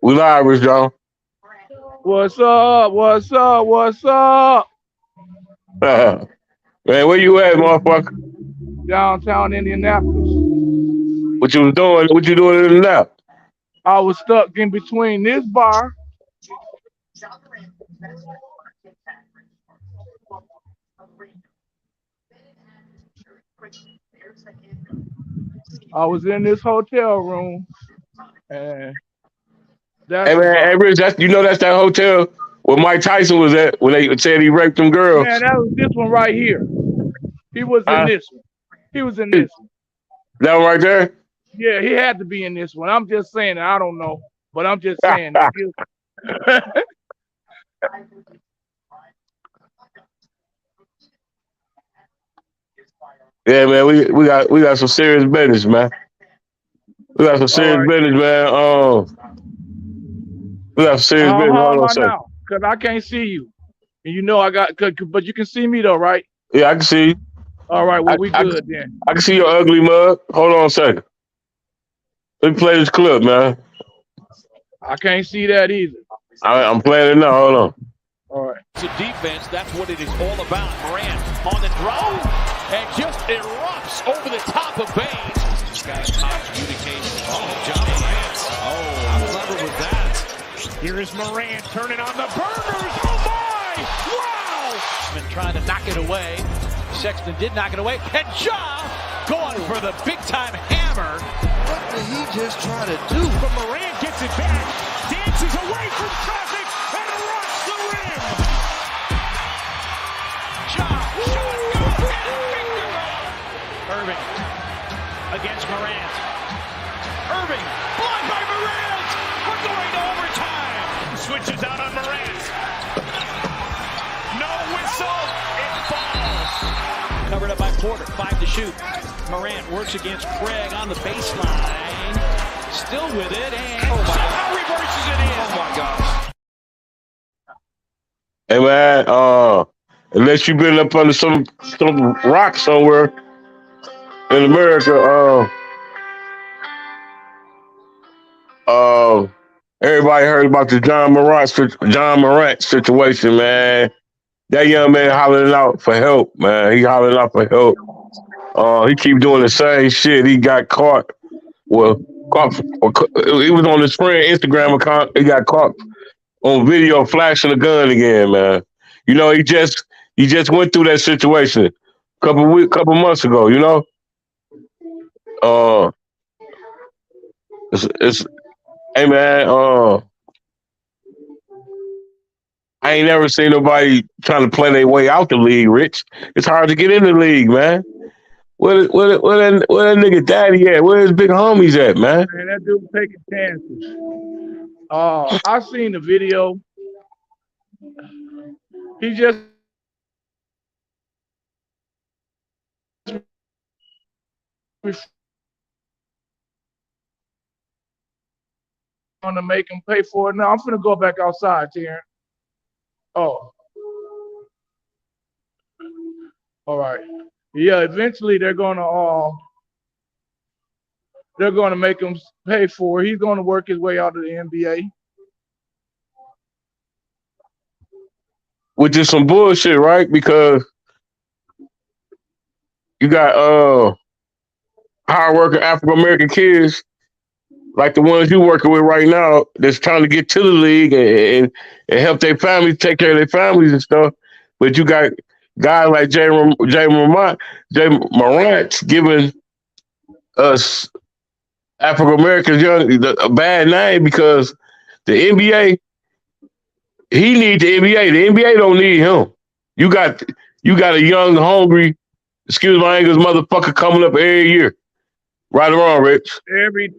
We live, Rich John. What's up? What's up? What's up? Man, where you at, motherfucker? Downtown Indianapolis. What you was doing? What you doing in the nap? I was stuck in between this bar. I was in this hotel room, and Hey that's the man, hey bar. Rich, that's that hotel where Mike Tyson was at when they said he raped them Man, girls. that was this one right here. He was in Huh? this one. He was in this one. That one right there? Yeah, he had to be in this one. I'm just saying. I don't know, but I'm just saying. Yeah, man, we got some serious business, man. We got some All serious right. business, man. We got some serious business. How Hold am on a I second. now? Cause I can't see you, and you know I got. But you can see me though, right? Yeah, I can see. All right. I, Well, we I, good then. I can see your ugly mug. Hold on a second. Let me play this clip, man. I can't see that either. I'm playing it now. Hold on. All right. To defense, that's what it is all about. Morant on the draw and just erupts over the top of Baines. He's got a top communication. Oh, Ja Monrat. Oh, how clever was that? Here is Morant turning on the burners. Oh, my! Wow! And trying to knock it away. Sexton did knock it away. And Ja going for the big-time hammer. What did he just try to do? But Morant gets it back. Dances away from traffic and erupts the rim. Ja, shot, good, and finger roll. Irving against Morant. Irving, blocked by Morant. We're going to overtime. Switches out on Morant. No whistle. It falls. Covered up by Porter. 5 to shoot. Morant works against Craig on the baseline. Still with it, and somehow reverses it in. Oh my gosh. Hey man, unless you've been up under some rock somewhere in America, uh, everybody heard about the John Morant situation, man. That young man hollering out for help, man. He hollering out for help. He keep doing the same shit. He got caught. Well, caught. He was on his friend Instagram account. He got caught on video flashing a gun again, man. You know, he just went through that situation couple months ago. You know, uh, it's hey man, I ain't never seen nobody trying to play their way out the league. Rich, it's hard to get in the league, man. Where that nigga daddy at? Where his big homies at, man? Man, that dude taking chances. I seen the video. He just want to make him pay for it. Now I'm gonna go back outside, Terrence. Oh, all right. Yeah, eventually they're gonna make him pay for it. He's gonna work his way out of the NBA. Which is some bullshit, right? Because you got hard working African American kids like the ones you working with right now that's trying to get to the league and help their families take care of their families and stuff. But you got guys like Jay Morant giving us African Americans a bad name because the NBA he needs the NBA. The NBA don't need him. You got you got a young, hungry, excuse my English, motherfucker coming up every year. Right or wrong, Rich?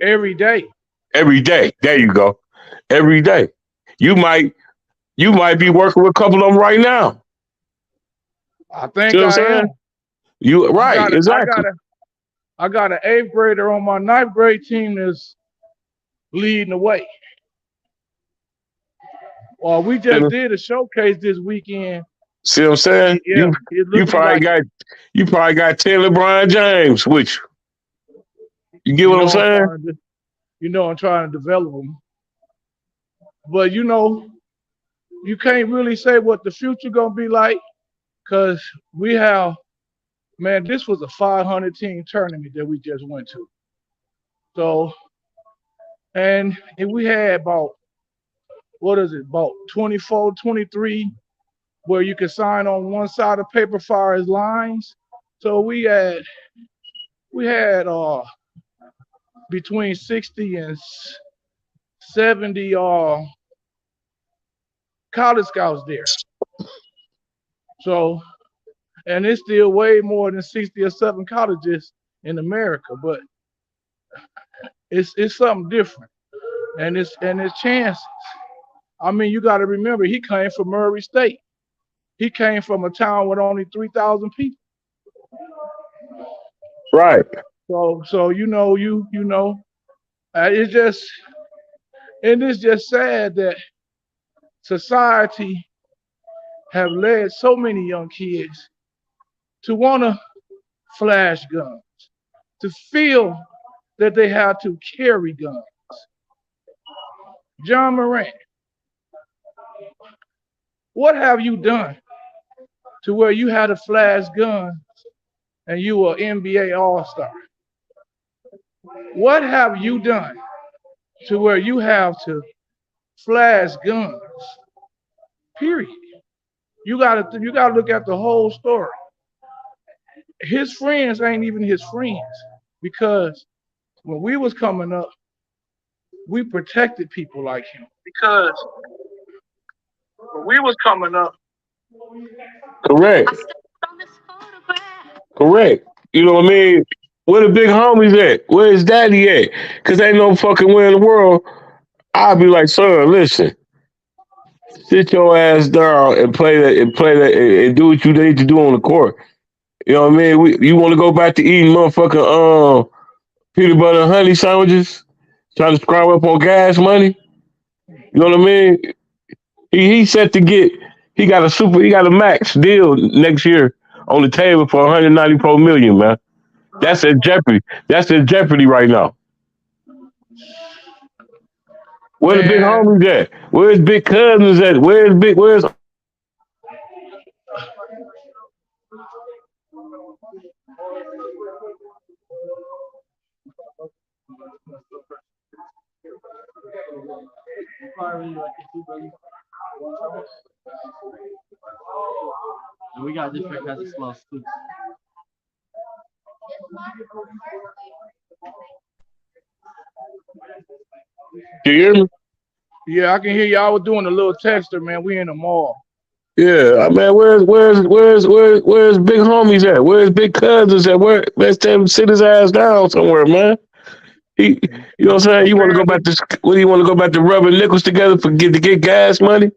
Every day. Every day. There you go. Every day. You might you might be working with a couple of them right now. I See think what I'm I am. saying? You I right, got a I exactly. got a I got an eighth grader on my ninth grade team that's leading the way. Well, we just did a showcase this weekend. See what I'm saying? Yeah, it You looking probably like it. got you probably got 10 LeBron James, which you get You what I'm know, saying? I'm trying to develop them. But you can't really say what the future gonna be like because we have, man, this was a 500 team tournament that we just went to. So, and if we had about, what is it, about 24, 23, where you could sign on one side of paper far as lines. So we had between 60 and 70 college scouts there. So, and it's still way more than 60 or 7 colleges in America, but it's something different. And it's chances. I mean, you got to remember, he came from Murray State. He came from a town with only 3,000 people. Right. So it's just, and it's just sad that society have led so many young kids to want to flash guns, to feel that they have to carry guns. Ja Monrat, what have you done to where you had a flash gun and you were NBA All-Star? What have you done to where you have to flash guns? Period. You gotta look at the whole story. His friends ain't even his friends because when we was coming up, we protected people like him. Because when we was coming up, Correct. Correct. You know what I mean? Where the big homies at? Where his daddy at? Cause ain't no fucking way in the world. I'll be like, son, listen, sit your ass down and play that and do what you need to do on the court. You know what I mean? You want to go back to eating motherfucking peanut butter and honey sandwiches, trying to scrounge up on gas money. You know what I mean? He set to get. He got a max deal next year on the table for 194 million, man. That's at jeopardy. That's at jeopardy right now. Where the big man, homies at? Where's big cousins at? Where's you hear me? yeah, I can hear you. I was doing a little texter, man. We in the mall. Yeah, I mean, where's big homies at? Where's big cousins at? Let's tell him sit his ass down somewhere, man. He, you know what I'm saying? You want to go back Apparently, to what do you want to go back to rubbing nickels together to get gas money?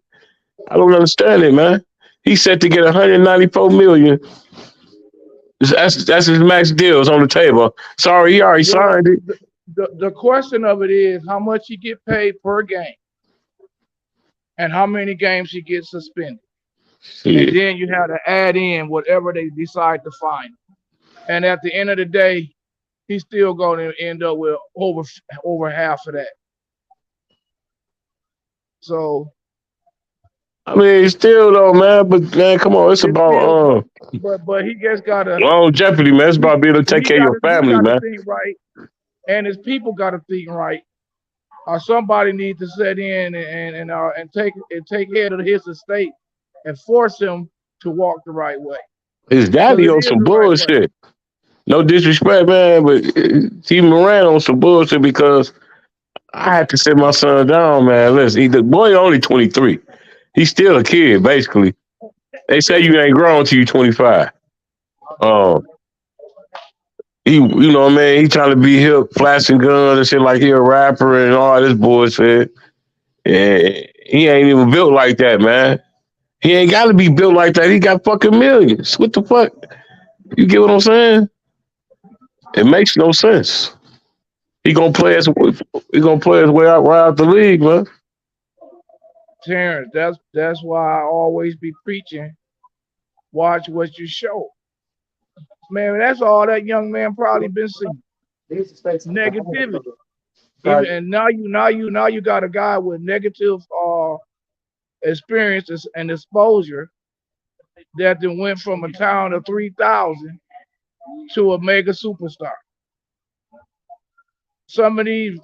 I don't understand it, man. He set to get 194 million. That's his max deal. It's on the table. Sorry, he already well, signed it. the question of it is how much he get paid per game and how many games he gets suspended. And Shit. then you have to add in whatever they decide to fine. And at the end of the day, he's still going to end up with over half of that. So I mean, still though, man. But man, come on, it's it's about still, but he just gotta longevity, man. It's he about being able to take he care of your family, gotta man. think right, and his people gotta think right. Or somebody needs to set in and take head of his estate and force him to walk the right way His because daddy it on is some the right way. bullshit. No disrespect, man, but T. Moran on some bullshit because I had to sit my son down, man. Listen, the boy only 23. He's still a kid, basically. They say you ain't grown till you 25. Um, you know what I mean? He trying to be hip, flashing guns and shit like he a rapper and all this bullshit. And he ain't even built like that, man. He ain't got to be built like that. He got fucking millions. What the fuck? You get what I'm saying? It makes no sense. He gonna play his way out right out the league, man. Terrence, that's why I always be preaching. Watch what you show, man. That's all that young man probably been seeing. Negativity. Even and now you got a guy with negative experiences and exposure that then went from a town of 3,000 to a mega superstar. Some of these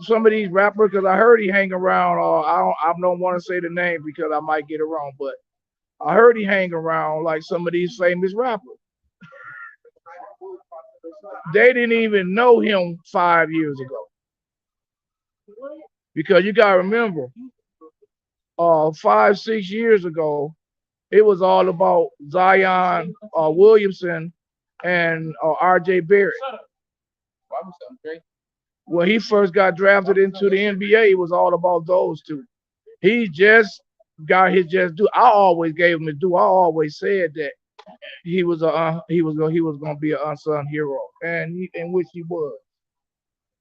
rappers, because I heard he hang around. I don't want to say the name because I might get it wrong, but I heard he hang around like some of these famous rappers. They didn't even know him 5 years ago because you gotta remember, 5 6 years ago, it was all about Zion Williamson and R.J. Barrett. When he first got drafted into the NBA, it was all about those two. He just got his just due. I always gave him his due. I always said that he was gonna be an unsung hero, and in which he was.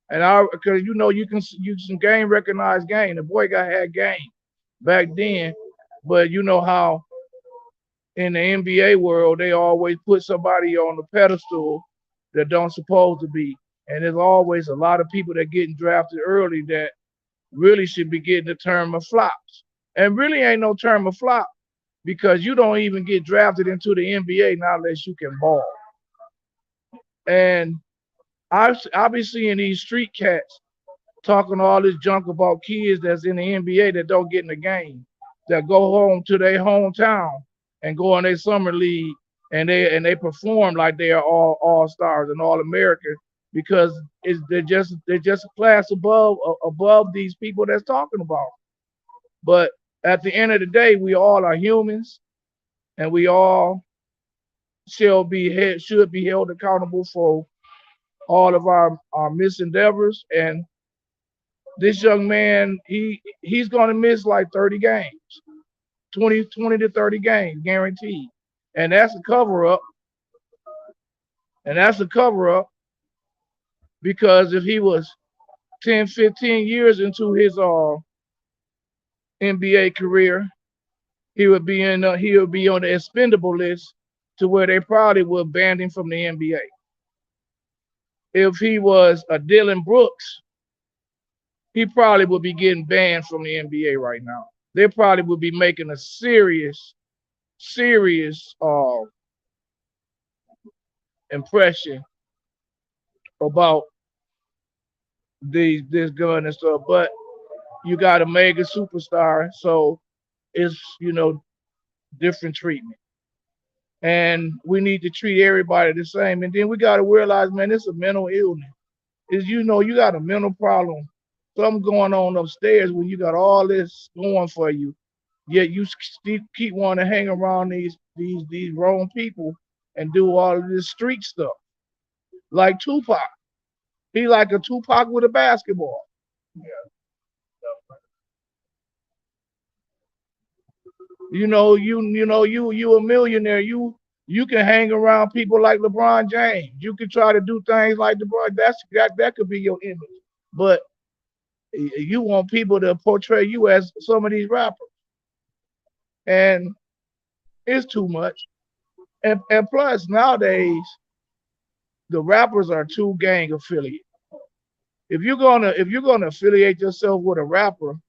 And because you can game recognize game. The boy had game back then, but you know how in the NBA world they always put somebody on the pedestal that don't supposed to be, and there's always a lot of people that getting drafted early that really should be getting the term of flops, and really ain't no term of flop because you don't even get drafted into the NBA not unless you can ball. And I be seeing these street cats talking all this junk about kids that's in the NBA that don't get in the game, that go home to their hometown and go on their summer league and they perform like they are all stars and all American because they're just a class above these people that's talking about. But at the end of the day, we all are humans and we all should be held accountable for all of our misendeavors. And this young man, he's gonna miss like 30 games, 20 to 30 games, guaranteed. And that's a cover up. And that's a cover up because if he was 10, 15 years into his NBA career, he would be on the expendable list to where they probably would ban him from the NBA. If he was a Dylan Brooks, he probably would be getting banned from the NBA right now. They probably would be making a serious impression about this gun and stuff. But you got a mega superstar, so it's different treatment. And we need to treat everybody the same. And then we got to realize, man, it's a mental illness. You got a mental problem, something going on upstairs when you got all this going for you, yet you keep wanting to hang around these wrong people and do all of this street stuff. Like Tupac. He like a Tupac with a basketball. You a millionaire. You can hang around people like LeBron James. You can try to do things like LeBron. That could be your image. But you want people to portray you as some of these rappers. And it's too much. And plus nowadays the rappers are too gang affiliated. If you're gonna affiliate yourself with a rapper,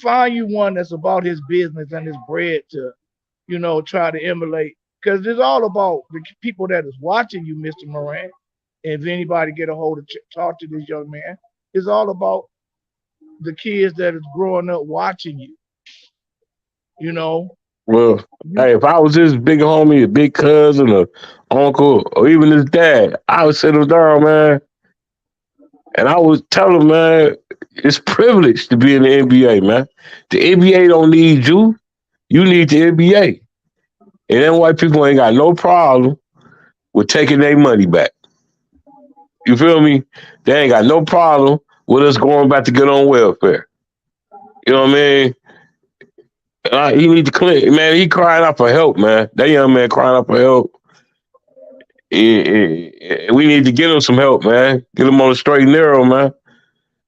find you one that's about his business and his bread to, try to emulate. Because it's all about the people that is watching you, Mr. Morant. If anybody get a hold of talk to this young man, it's all about the kids that is growing up watching you. You know, Well, you hey, if I was his big homie, a big cousin, or uncle, or even his dad, I would sit him down, man, and I would tell him, man, it's privilege to be in the NBA, man. The NBA don't need you. You need the NBA. And then white people ain't got no problem with taking their money back. You feel me? They ain't got no problem with us going back to get on welfare. You know what I mean? He need to clean, man. He crying out for help, man. That young man crying out for help. We need to get him some help, man. Get him on the straight and narrow, man.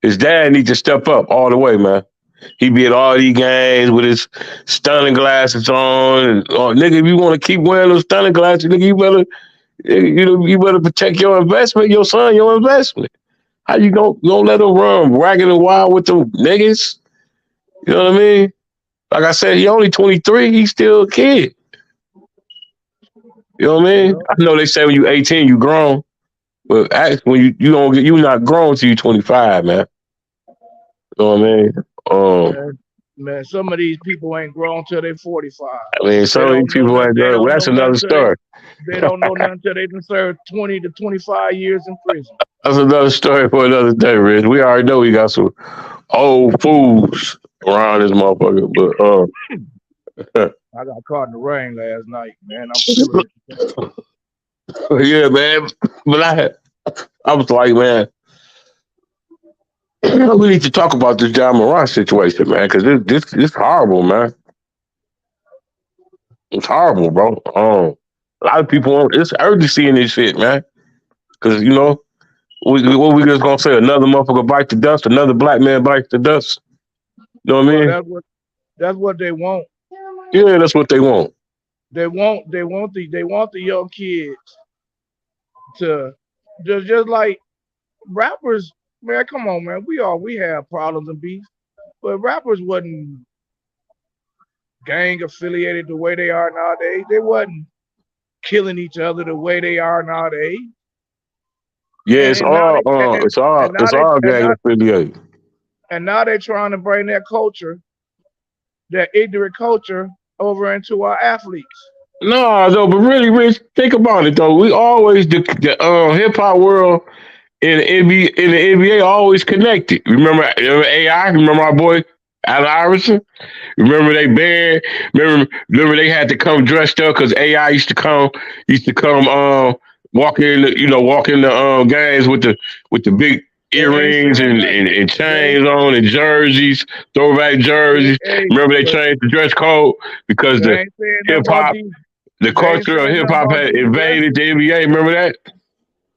His dad needs to step up all the way, man. He be at all these games with his stunning glasses on. And, oh, nigga, if you want to keep wearing those stunning glasses, nigga, you better protect your investment, your son, your investment. How you don't let him run ragged and wild with them niggas? You know what I mean? Like I said, he only 23. He's still a kid. You know what I mean? Yeah. I know they say when you 18, you grown, but actually, when you don't get, you not grown till you 25, man. You know what I mean? Um, Man, some of these people ain't grown till they 45. I mean, They some of these don't know people nothing. ain't They good. Well, don't that's know nothing another till they story. they don't know nothing till they done served 20 to 25 years in prison. That's another story for another day, Rich. We already know we got some old fools around this motherfucker, but I got caught in the rain last night, man. I'm feeling it. yeah, man. But I was like, man, we need to talk about this Ja Monrat situation, man, because this horrible, man. It's horrible, bro. A lot of people, it's urgency in this shit, man. Because what we just gonna say? Another motherfucker bite the dust. Another black man bites the dust. You know what I Well, mean? that's what they want. Yeah, that's what they want. They want the young kids to just like rappers. Man, come on, man. We have problems and beef, but rappers wasn't gang affiliated the way they are nowadays. They wasn't killing each other the way they are nowadays. Yeah, And, and now they it's all gang affiliated. and now they're trying to bring that culture, that ignorant culture, over into our athletes. No, but really, Rich, think about it though. We always the hip hop world in the NBA always connected. Remember AI? Remember our boy Allen Iverson? Remember they banned. Remember they had to come dressed up because AI used to come walk in the games with the big They ain't earrings saying and nothing. chains on and jerseys, throwback jerseys. Hey, Remember they but changed the dress code because they ain't saying nothing hip about hop these. the They ain't culture of saying hip nothing hop about had these invaded dresses. the NBA. Remember that?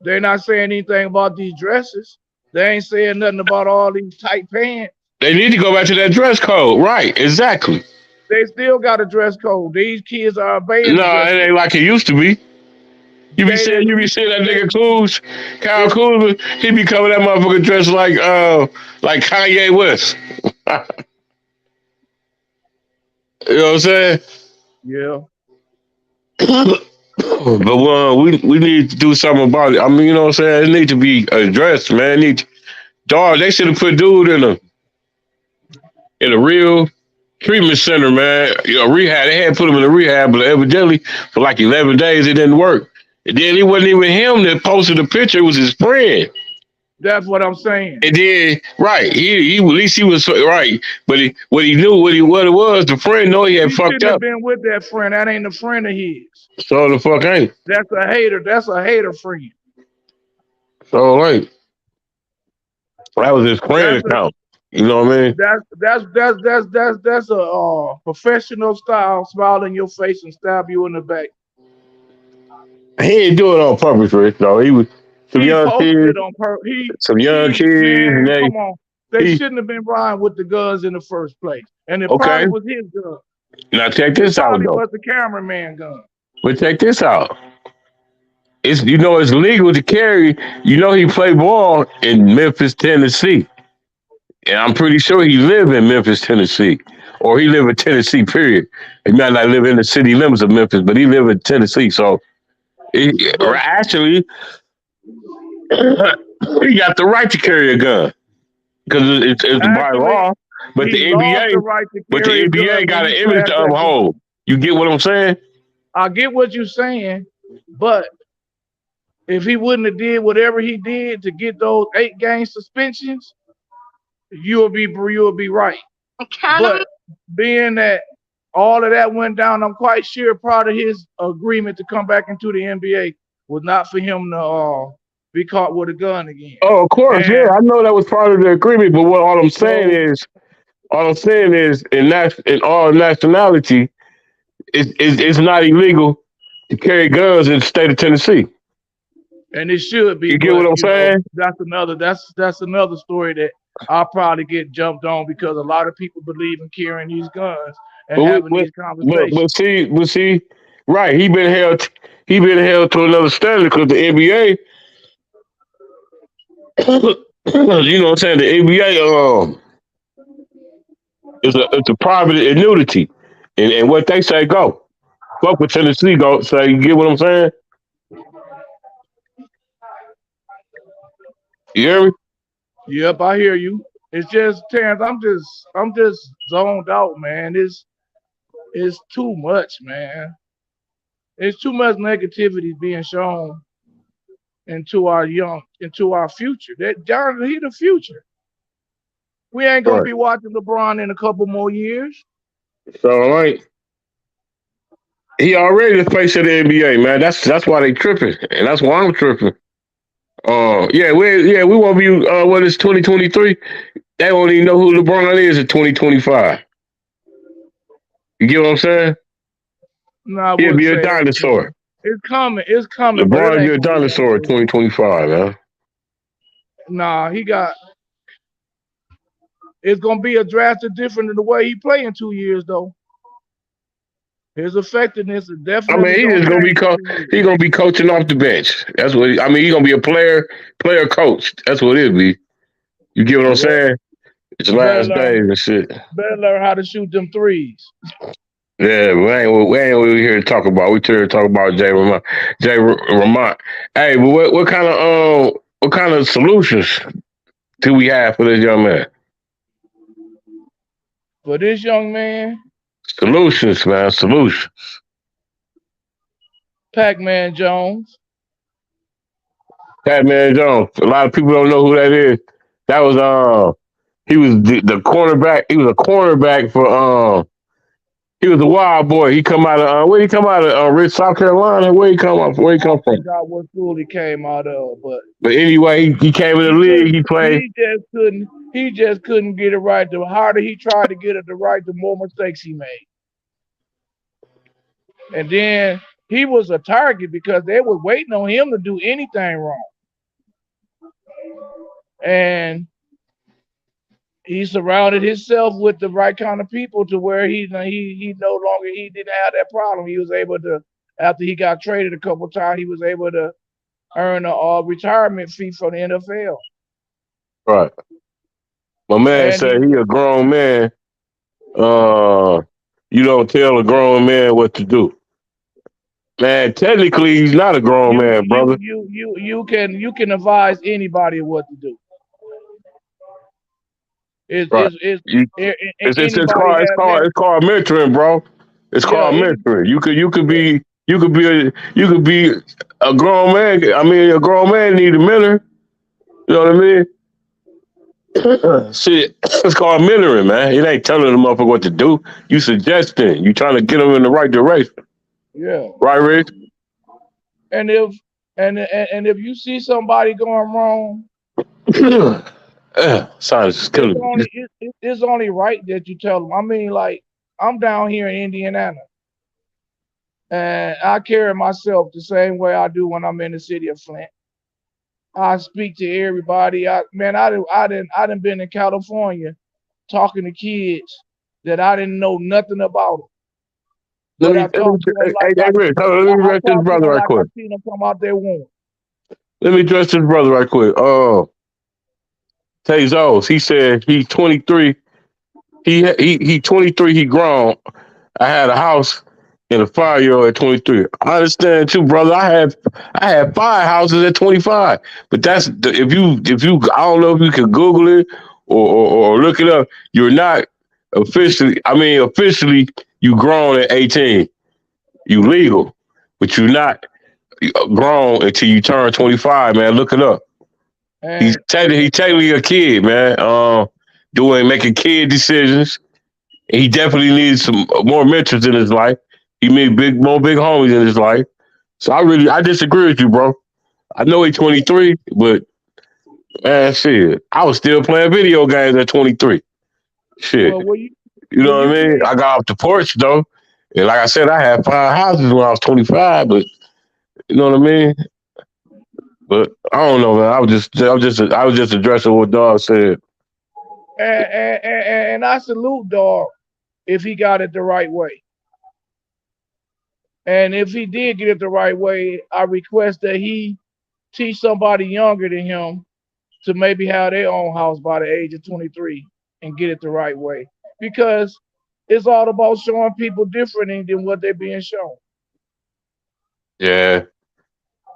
They're not saying anything about these dresses. They ain't saying nothing about all these tight pants. They need to go back to that dress code. Right, exactly. They still got a dress code. These kids are obeying the No, dress it code. ain't like it used to be. They You be seeing that they, nigga Kuz, Kyle it's Kuzma, he be coming that motherfucker dressed like Kanye West. You know what I'm saying? yeah. But we need to do something about it. I mean, you know what I'm saying? It need to be addressed, man. Dog, they should have put dude in a real treatment center, man. Rehab. They had put him in a rehab, but evidently for like 11 days it didn't work. And then it wasn't even him that posted the picture; it was his friend. That's what I'm saying. And then, right, he at least he was right, but what he knew, what it was, the friend know he had He fucked shouldn't have up. been with that friend. That ain't a friend of his. So the fuck ain't. That's a hater. That's a hater friend. So like that was his friend That's a account. You know what I mean? that's a professional style. Smile in your face and stab you in the back. He didn't do it on purpose, Rich. Though he was some He young posted kids, it on purpose. and Man, they come on. They he shouldn't have been riding with the guns in the first place. And it okay. probably was his gun. Now check It this out probably though. was the cameraman gun. But check this out. It's legal to carry. He played ball in Memphis, Tennessee. And I'm pretty sure he lived in Memphis, Tennessee. Or he lived in Tennessee, period. He might not live in the city limits of Memphis, but he lived in Tennessee. So But actually, he got the right to carry a gun because it's by actually, law. But he the lost NBA, the right to but the carry a NBA gun when got an he image flashed to that gun. uphold. You get what I'm saying? I get what you're saying, but if he wouldn't have did whatever he did to get those 8-game suspensions, you'll be right. But being that all of that went down, I'm quite sure part of his agreement to come back into the NBA was not for him to be caught with a gun again. Oh, of course, yeah. And I know that was part of the agreement, but so all I'm saying is, in all nationality, it's not illegal to carry guns in the state of Tennessee. and it should be, You get what but I'm saying? that's another story that I'll probably get jumped on because a lot of people believe in carrying these guns and But we, having these conversations. but see, right? He been held to another standard because the NBA You know what I'm saying? The NBA it's a private annuity, and what they say go. Fuck with Tennessee go. Say you get what I'm saying? You hear me? Yep, I hear you. It's just Terrence, I'm just zoned out, man. It's too much, man. It's too much negativity being shown into our future. That John, he the future. We ain't gonna Right. be watching LeBron in a couple more years. So like he already the face of the NBA, man. That's why they tripping, and that's why I'm tripping. We won't be. What is 2023? They won't even know who LeBron is in 2025. You get what I'm saying? No, I He'll wouldn't be a say that. dinosaur. It's coming, but it LeBron be ain't a gonna be that dinosaur in soon. 2025, man. Nah, it's gonna be a drastic different in the way he play in 2 years though. His effectiveness is I mean, definitely he gonna just gonna be change in 2 years. he gonna be coaching off the bench. That's what I mean. He gonna be a player coach. That's what it'll be. You get what I'm Yep. saying? It's Better last learn days and shit. better learn how to shoot them threes. Yeah, we ain't what we here to talk about. We here to talk about Jay Ramont. Ramont. Hey, but what kind of solutions do we have for this young man? For this young man, Solutions, man. Solutions. Pac-Man Jones. Batman Jones. A lot of people don't know who that is. That was he was the cornerback. He was a cornerback for he was a wild boy. He come out of where he come out of Rich, South Carolina. Where he come up? Where he I come from? forgot what school he came out of, but But anyway, he came in the he league. couldn't. He played. He just couldn't get it right. The harder he tried to get it right, the more mistakes he made. And then he was a target because they were waiting on him to do anything wrong. And he surrounded himself with the right kind of people to where he no longer he didn't have that problem. He was able to after he got traded a couple of times, he was able to earn a retirement fee from the NFL. Right. My man And said he he a grown man. Uh, you don't tell a grown man what to do. Man, technically he's not a grown you man, you brother. you you you can advise anybody what to do. Right. You, Anybody have any? it's called mentoring, bro. It's Yeah, called mentoring. yeah, You could be a grown man. I mean, a grown man need a mentor. You know what I mean? Shit, it's called mentoring, man. It ain't telling the motherfucker what to do. You suggesting. You trying to get them in the right direction. yeah. Right, Rich? And if you see somebody going wrong, Science is it's killing me. only it's only right that you tell them. I mean, like I'm down here in Indiana, and I carry myself the same way I do when I'm in the city of Flint. I speak to everybody. I done been in California talking to kids that I didn't know nothing about them, but I talked to them Hey, Rich, hold on, let me I address this talked to brother them right like I quick. seen them come out their womb. Let me address this brother right quick. Tezos, he said he's 23. He 23. He grown. I had a house and a 5 year old at 23. I understand too, brother. I had 5 houses at 25. But if you I don't know if you can Google it or look it up. You're not officially. I mean, officially you grown at 18. You legal, but you're not grown until you turn 25. Man, look it up. And He's technically a kid, man. Making kid decisions. He definitely needs some more mentors in his life. He made more big homies in his life. So I disagree with you, bro. I know he's 23, but man, shit, I was still playing video games at 23. Shit, well, you when know what you I mean? play, I got off the porch though, and like I said, I had 5 houses when I was 25. But you know what I mean? But I don't know, man. I was just addressing what Dog said. and I salute dog if he got it the right way. And if he did get it the right way, I request that he teach somebody younger than him to maybe have their own house by the age of 23 and get it the right way. Because it's all about showing people different than what they're being shown. Yeah.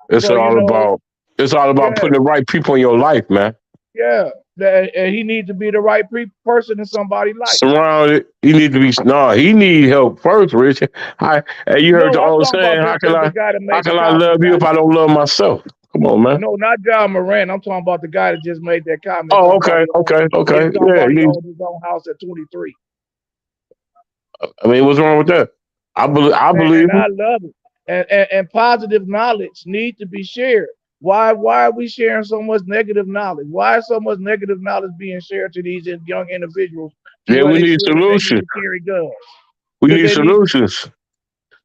It's So, all about it's all about yeah, putting the right people in your life, man. yeah. And he needs to be the right person in somebody's life. Surrounded, he need to be he need help first, Rich. Hey, you heard No, the I'm old talking about saying, the guy that how made the can I comment. love you if I don't love myself? Come on, man. No, not Ja Monrat. I'm talking about the guy that just made that comment. Oh, Talking about okay, okay, okay. Yeah, he owned his own house at 23. I mean, what's wrong with that? I believe And him. I love it. And positive knowledge need to be shared. Why are we sharing so much negative knowledge? Why is so much negative knowledge being shared to these young individuals to Yeah, where we they need feel that they need solutions. to carry guns? We Because need they need to. solutions.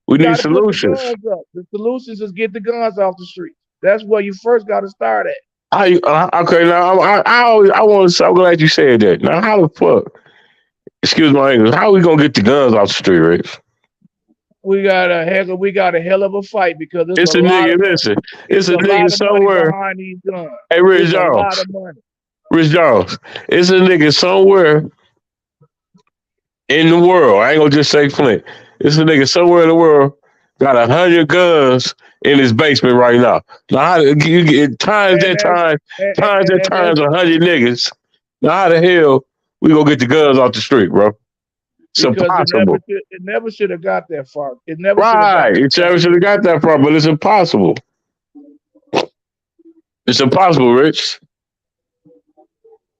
We You need got to put the solutions. guns up. The solutions is get the guns off the street. That's where you first got to start at. Okay, now I want to. I'm glad you said that. Now, how the fuck? Excuse my English. How we gonna get the guns off the street, Rich? We got a hell of a fight because there's a It's a lot nigga. of money. Listen, it's It's a a nigga lot of money somewhere. behind these guns. Hey, Rich It's a lot Jones. of money. Rich Jones. It's a nigga somewhere in the world. I ain't gonna just say Flint. It's a nigga somewhere in the world got 100 guns in his basement right now. Now, how you get And that's and that's 100 niggas? Now, how the hell we gonna get the guns off the street, bro? It's because impossible. it never should have got that far. It never should have got Right. that It far. never should have got that far, but it's impossible. It's impossible, Rich.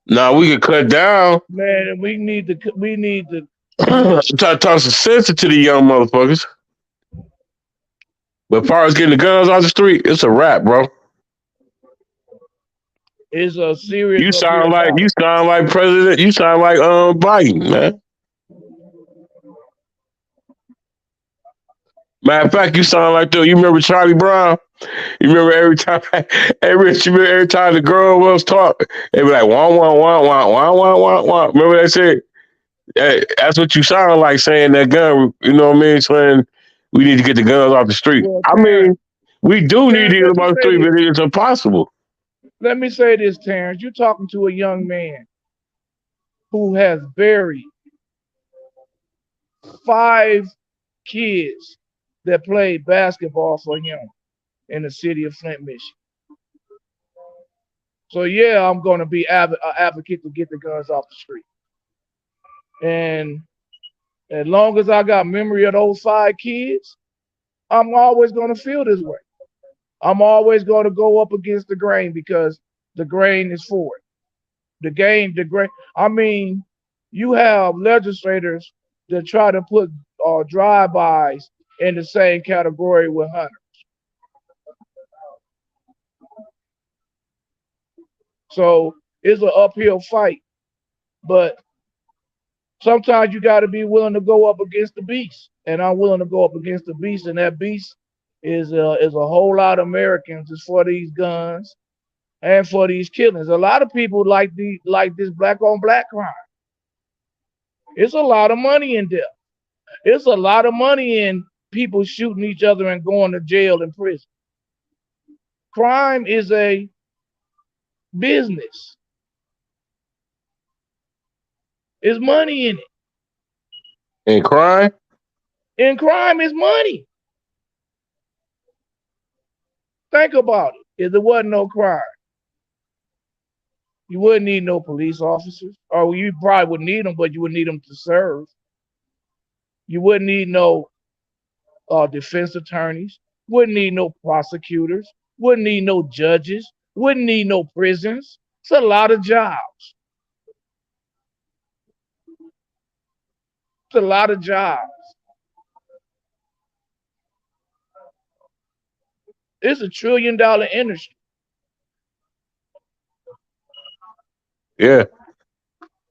Now we can cut down. Man, we need to Try to talk some sense to the young motherfuckers. But as far as getting the guns off the street, it's a wrap, bro. is a serious You uphill sound like battle. President. You sound like Biden, man. Matter of fact, you sound like you remember Charlie Brown? You remember every time every time the girl was talk, they be like wah wah wah wah wah wah wah wah. Remember that shit? That's what you sound like saying that gun. You know what I mean? Saying we need to get the guns off the street. Well, I mean, we do need to get them off the street, but it's impossible. Let me say this, Terrence. You're talking to a young man who has buried 5 kids that played basketball for him in the city of Flint, Michigan. So yeah, I'm going to be an advocate to get the guns off the street. And as long as I got memory of those 5 kids, I'm always going to feel this way. I'm always going to go up against the grain because the grain is for it. The grain. I mean, you have legislators that try to put drive-bys in the same category with hunters. So it's an uphill fight, but sometimes you got to be willing to go up against the beast, and I'm willing to go up against the beast, and that beast is a whole lot of Americans is for these guns and for these killings. A lot of people like this black on black crime. It's a lot of money in there. It's a lot of money in people shooting each other and going to jail and prison. Crime is a business. There's money in it. And crime? And crime is money. Think about it. If there wasn't no crime, you wouldn't need no police officers. Or you probably would need them, but you would need them to serve. You wouldn't need no defense attorneys. Wouldn't need no prosecutors. Wouldn't need no judges. Wouldn't need no prisons. It's a lot of jobs. It's a lot of jobs. It's $1 trillion industry. Yeah.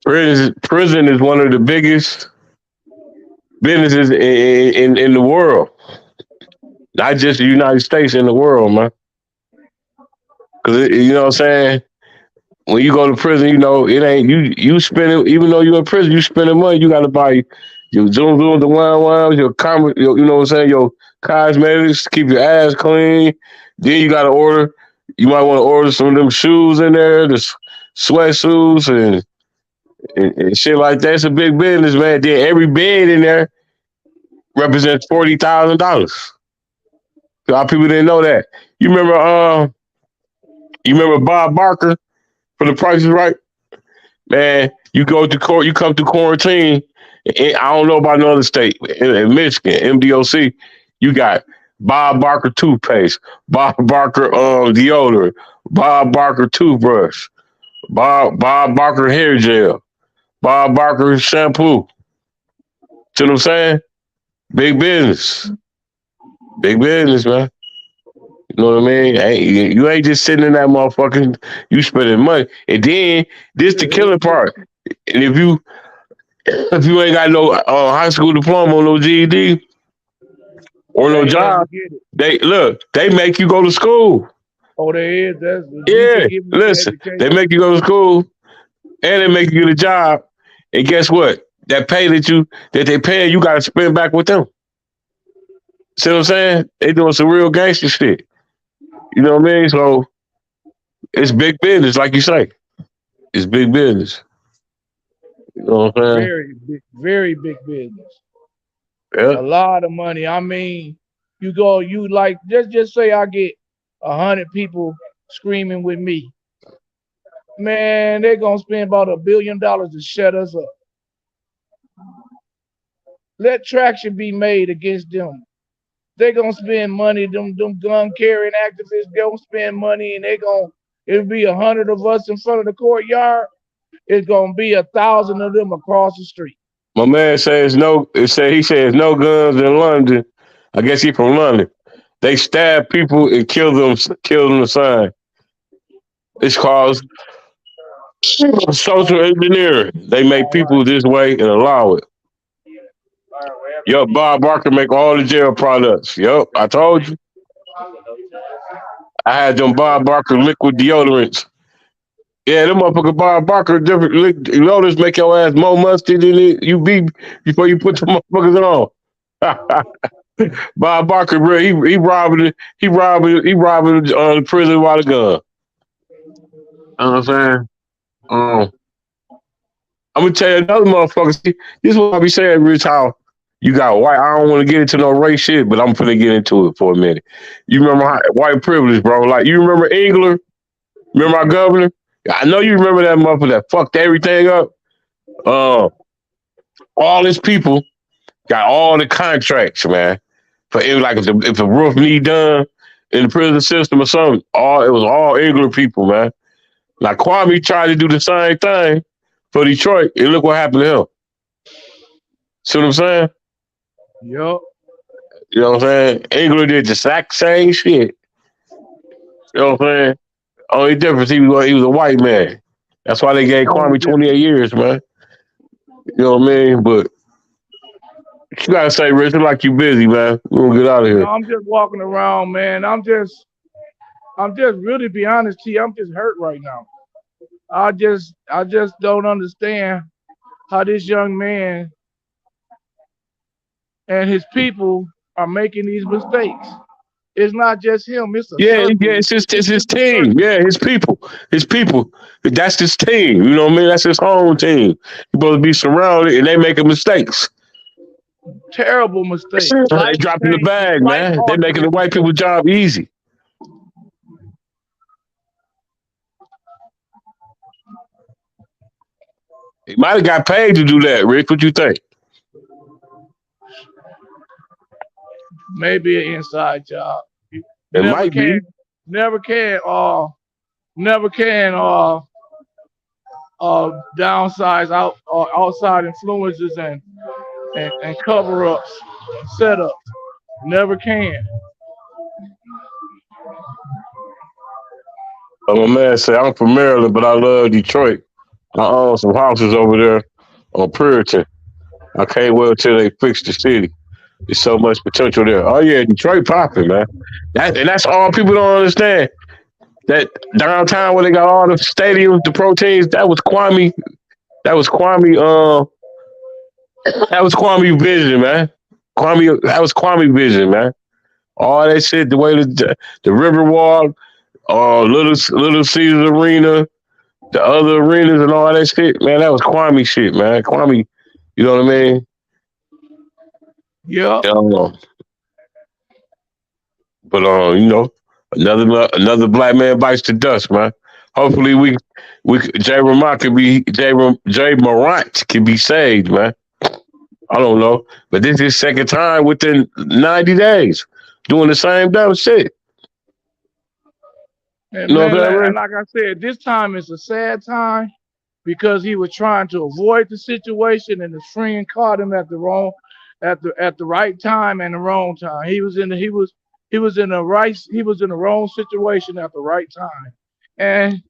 Prison is one of the biggest businesses in the world. Not just the United States, in the world, man. Because, you know what I'm saying? When you go to prison, you know, it ain't, you spending, even though you're in prison, you spending money, you got to buy your Zoom, the wine, your, you know what I'm saying, your cosmetics to keep your ass clean. Then you got to order, you might want to order some of them shoes in there, sweatsuits and shit like that. It's a big business, man. Then every bed in there represents $40,000. A lot of people didn't know that. You remember Bob Barker from The Price is Right? Man, you go to court, you come to quarantine. I don't know about another state. In Michigan, MDOC, you got Bob Barker toothpaste, Bob Barker deodorant, Bob Barker toothbrush, Bob Barker hair gel, Bob Barker shampoo. See what I'm saying? Big business. Big business, man. You know what I mean? Hey, you ain't just sitting in that motherfucker. You spending money. And then this the killing part. And if you ain't got no high school diploma or no GED or no job, they make you go to school. Oh, there is. Yeah, listen, they make you go to school and they make you get a job. And guess what? That pay that they paying, you got to spend back with them. See what I'm saying? They doing some real gangster shit. You know what I mean? So it's big business, like you say. It's big business. You know what I'm saying? Very big business. Yeah. A lot of money. I mean, just say I get 100 people screaming with me. Man, they're gonna spend about $1 billion to shut us up. Let traction be made against them. They're gonna spend money. Them gun carrying activists gonna spend money, and it'll be 100 of us in front of the courtyard. It's gonna be 1,000 of them across the street. My man says he says no guns in London. I guess he from London. They stab people and kill them the sign. It's called social engineering. They make people this way and allow it. Yup, Bob Barker make all the jail products. Yup, I told you. I had them Bob Barker liquid deodorants. Yeah, them motherfucker Bob Barker different deodorants make your ass more musty than you be before you put the motherfuckers on. Bob Barker, bro, he robbing the prison while the gun. You know what I'm saying? I'm gonna tell you another motherfucker. See, this is what I be saying, Rich. How you got white? I don't want to get into no race shit, but I'm finna get into it for a minute. You remember white privilege, bro? Like you remember Engler? Remember our governor? I know you remember that motherfucker that fucked everything up. All his people got all the contracts, man. For it was like if the roof need done in the prison system or something, it was all Engler people, man. Like Kwame tried to do the same thing for Detroit, and look what happened to him. See what I'm saying? Yup. You know what I'm saying? Engler did the exact same shit. You know what I'm saying? Only difference, he was a white man. That's why they gave Kwame 28 years, man. You know what I mean? But you gotta say, Rich, it's like you busy, man. We're gonna get out of here. No, I'm just walking around, man. I'm just really be honest to you, I'm just hurt right now. I just don't understand how this young man and his people are making these mistakes. It's not just him. It's it's his team. Yeah, his people. That's his team. You know what I mean? That's his home team. You're supposed to be surrounded, and they making mistakes. Terrible mistakes. They dropping the bag, man. They making the white people's job easy. He might have got paid to do that, Rick. What you think? Maybe an inside job. It might be. Never can downsize outside influences and cover-ups, setups. Never can. My man said, I'm from Maryland, but I love Detroit. I own some houses over there on Puritan. I can't wait till they fix the city. There's so much potential there. Oh yeah, Detroit popping, man. That's all people don't understand. That downtown where they got all the stadiums, the pro teams, that was Kwame. That was Kwame vision, man. That was Kwame vision, man. All that shit, the way the Riverwalk, Little Caesars Arena, The other arenas and all that shit, man, that was Kwame shit, man. Kwame, you know what I mean? Yep. Um, but another black man bites the dust, man. Hopefully Jay Ramont can be Jay Morant can be saved, man. I don't know, but this is his second time within 90 days doing the same dumb shit. And You know man, what I'm saying? like I said, this time is a sad time because he was trying to avoid the situation, and his friend caught him at the right time and the wrong time. He was in the wrong situation at the right time. And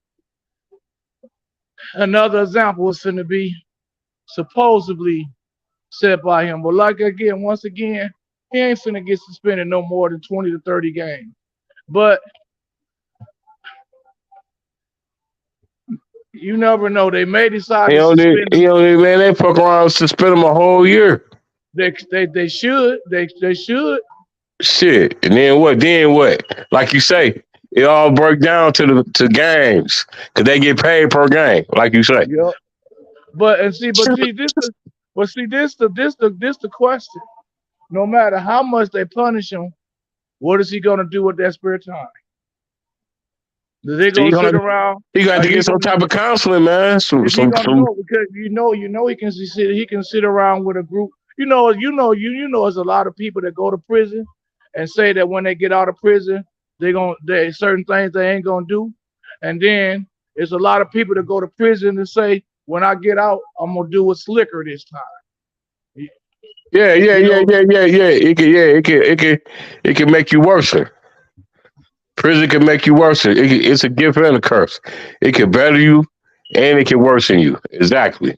another example was going to be supposedly set by him, but once again, he ain't finna get suspended no more than 20 to 30 games. But you never know. They may decide to suspend him. Man, they fuck around and suspend him a whole year. They should. They should. Shit. And then what? Like you say, it all break down to games. Cause they get paid per game, like you say. Yep. But see, this the question. No matter how much they punish him, what is he gonna do with that spare time? Is they gonna sit around? He got to get some type of counseling, man. Is he gonna do it? Because he can sit around with a group. There's a lot of people that go to prison and say that when they get out of prison, there's certain things they ain't gonna do. And then there's a lot of people that go to prison and say, when I get out, I'm gonna do it slicker this time. Yeah. It can make you worse. Prison can make you worse. It's a gift and a curse. It can better you and it can worsen you. Exactly.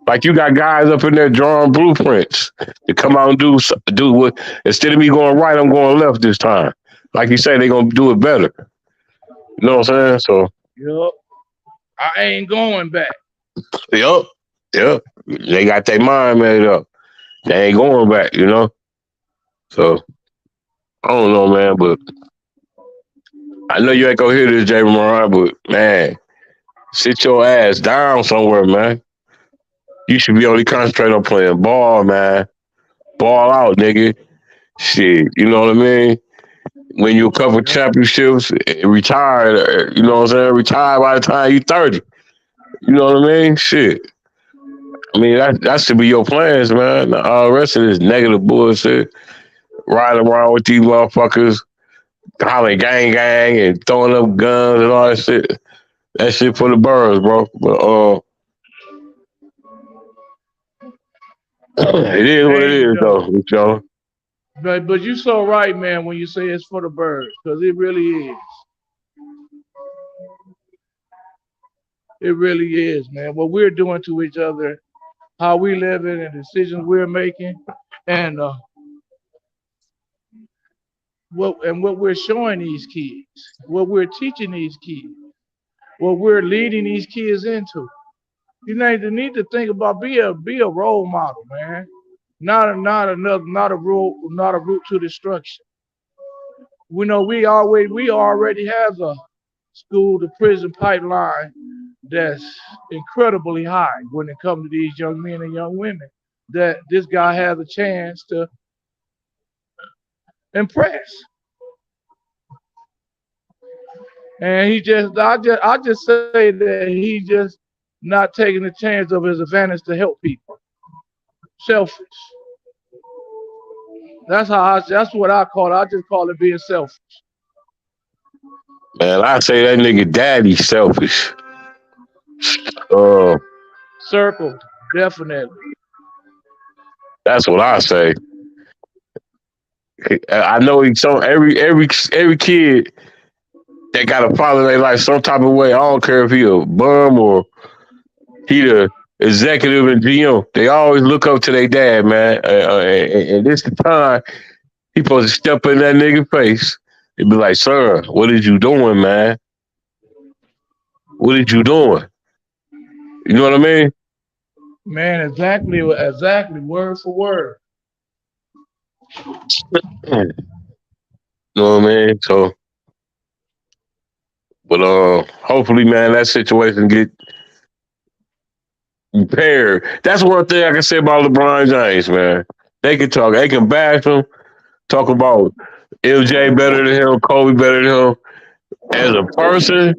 Like you got guys up in there drawing blueprints to come out and do what, instead of me going right, I'm going left this time. Like you say, they're gonna do it better. You know what I'm saying? So yep. I ain't going back. Yep. They got their mind made up. They ain't going back, you know? So I don't know, man, but I know you ain't gonna hear this, Jay Monrat, but man, sit your ass down somewhere, man. You should be only concentrate on playing ball, man. Ball out, nigga. Shit, you know what I mean? When you a couple championships, retire, you know what I'm saying? Retire by the time you 30. You know what I mean? Shit. I mean, that should be your plans, man. All the rest of this negative bullshit, riding around with these motherfuckers, hollering gang and throwing up guns and all that shit. That shit for the birds, bro. But it is what it is, though, you know. But you're so right, man, when you say it's for the birds, because it really is. It really is, man. What we're doing to each other, how we living, and decisions we're making, and what we're showing these kids, what we're teaching these kids, what we're leading these kids into. You need to think about be a role model, man. Not a route to destruction. We know we already have a school to prison pipeline that's incredibly high when it comes to these young men and young women that this guy has a chance to impress. And I just say that he just not taking the chance of his advantage to help people. Selfish. That's what I call it. I just call it being selfish. Man, I say that nigga daddy selfish. Circle, definitely. That's what I say. I know every kid that got a father in their life some type of way. I don't care if he a bum or he the executive in GM. They always look up to their dad, man. And this the time he supposed to step in that nigga face and be like, "Sir, what is you doing, man? What is you doing?" You know what I mean? Man, exactly, word for word. You know what I mean? So But hopefully, man, that situation get repaired. That's one thing I can say about LeBron James, man. They can talk. They can bash him, talk about LJ better than him, Kobe better than him. As a person,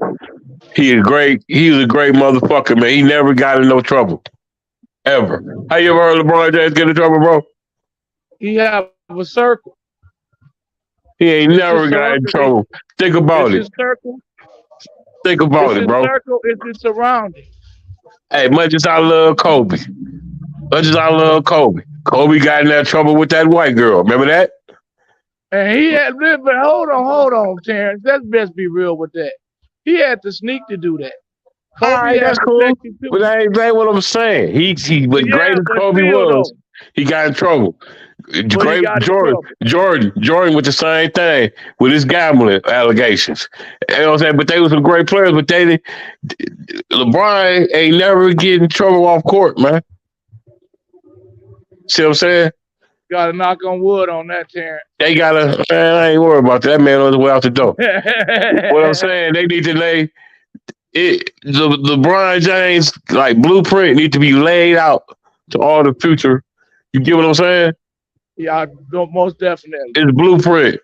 he is great. He's a great motherfucker, man. He never got in no trouble. Ever. How you ever heard LeBron James get in trouble, bro? He have a circle. He ain't It's never his got in circle. trouble. Think about It's it. his circle. Think about It's it, his bro. circle. It's his surroundings. Hey, much as I love Kobe, Kobe got in that trouble with that white girl. Remember that? And he had, but hold on, Terrence. Let's best be real with that. He had to sneak to do that. All Kobe right, had that's cool. protection too. But that ain't what I'm saying. He was great Yeah, as but Kobe still was. though. He got in trouble. But he Great got in Jordan, trouble. Jordan with the same thing with his gambling allegations. You know what I'm saying? But they were some great players. But LeBron ain't never get in trouble off court, man. See what I'm saying? Got to knock on wood on that, Terrence. They gotta. Man, I ain't worried about that. That man on his way out the door. What I'm saying, they need to lay it. The LeBron James like blueprint need to be laid out to all the future. You get what I'm saying? Yeah, most definitely. It's blueprint.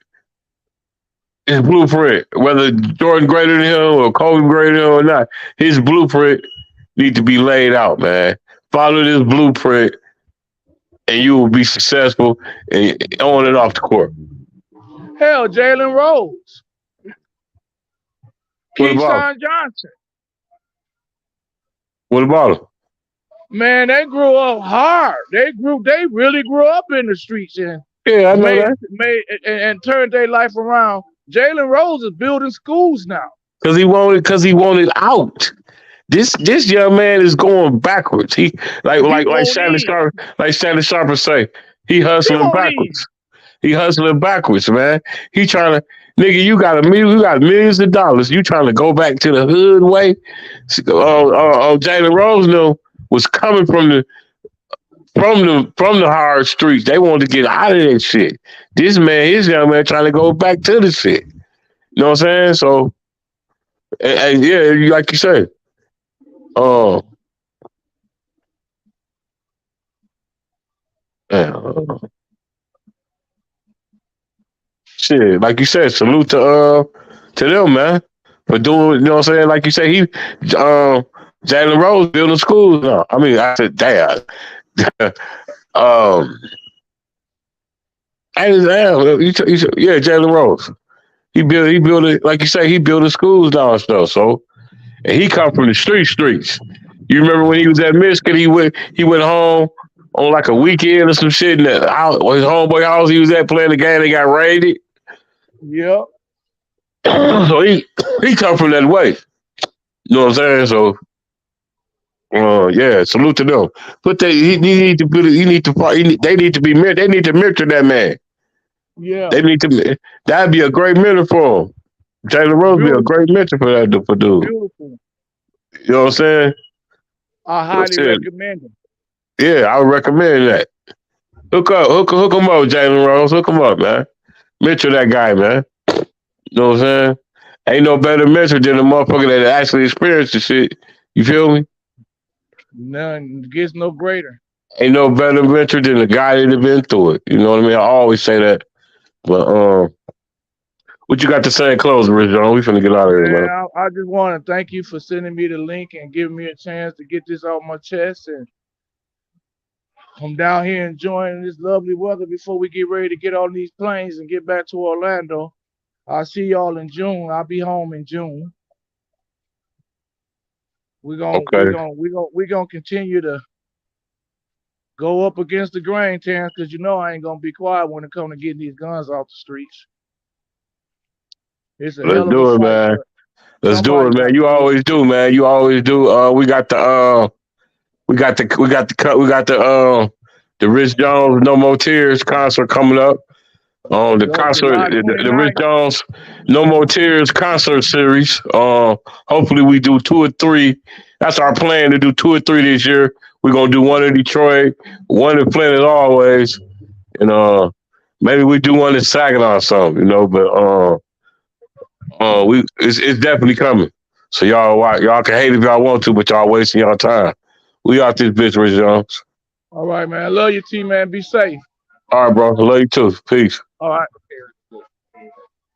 His blueprint, whether Jordan greater than him or Kobe greater than him or not, his blueprint need to be laid out, man. Follow this blueprint, and you will be successful on and off the court. Hell, Jalen Rose, What about him? Keyshawn Johnson. What about him? Man, they grew up hard. They really grew up in the streets and Yeah, I know that. and turned their life around. Jalen Rose is building schools now. Because he wanted out. This young man is going backwards. He like Shannon Sharper say, he hustling backwards. He hustling backwards, man. He trying to nigga, you got millions of dollars. You trying to go back to the hood way? Jalen Rose was coming from the hard streets. They wanted to get out of that shit. This young man trying to go back to the shit. You know what I'm saying? So, and yeah, like you said, shit, like you said, salute to them, man, for doing. You know what I'm saying? Like you said, Jalen Rose building schools now. I mean, I said, damn. Yeah, Jalen Rose. He built it, like you say, he built the schools down and stuff. So, and he come from the streets. You remember when he was at Michigan, he went home on like a weekend or some shit in his homeboy house he was at playing the game. They got raided. Yep. So he come from that way. You know what I'm saying? So, yeah, salute to them. But they need to mentor that man. Yeah. They need to. That'd be a great mentor for him. Jalen Rose be a great mentor for that dude. Beautiful. You know what I'm saying? I highly recommend him. Yeah, I would recommend that. Hook him up, Jalen Rose. Hook him up, man. Mentor that guy, man. You know what I'm saying? Ain't no better mentor than a motherfucker that actually experienced the shit. You feel me? None gets no greater. Ain't no better mentor than the guy that have been through it. You know what I mean? I always say that. But what you got to say in closing, Rich John? We finna get out of here, man. I just want to thank you for sending me the link and giving me a chance to get this off my chest. And I'm down here enjoying this lovely weather before we get ready to get on these planes and get back to Orlando. I'll see y'all in June. I'll be home in June. We're gonna continue to go up against the grain, Terrence, because you know I ain't gonna be quiet when it comes to getting these guns off the streets. It's a hell of a fight, man. Let's do it, man. You always do, man. You always do. We got the Rich Jones No More Tears concert coming up. The Rich Jones No More Tears concert series. Hopefully we do 2 or 3. That's our plan, to do 2 or 3 this year. We're gonna do one in Detroit, one in Planet Always, and maybe we do one in Saginaw or something, you know. But It's definitely coming. So y'all can hate if y'all want to, but y'all wasting y'all time. We out this bitch, Rich Jones. All right, man. I love you, T, man. Be safe. All right, bro. Love you too. Peace. All right.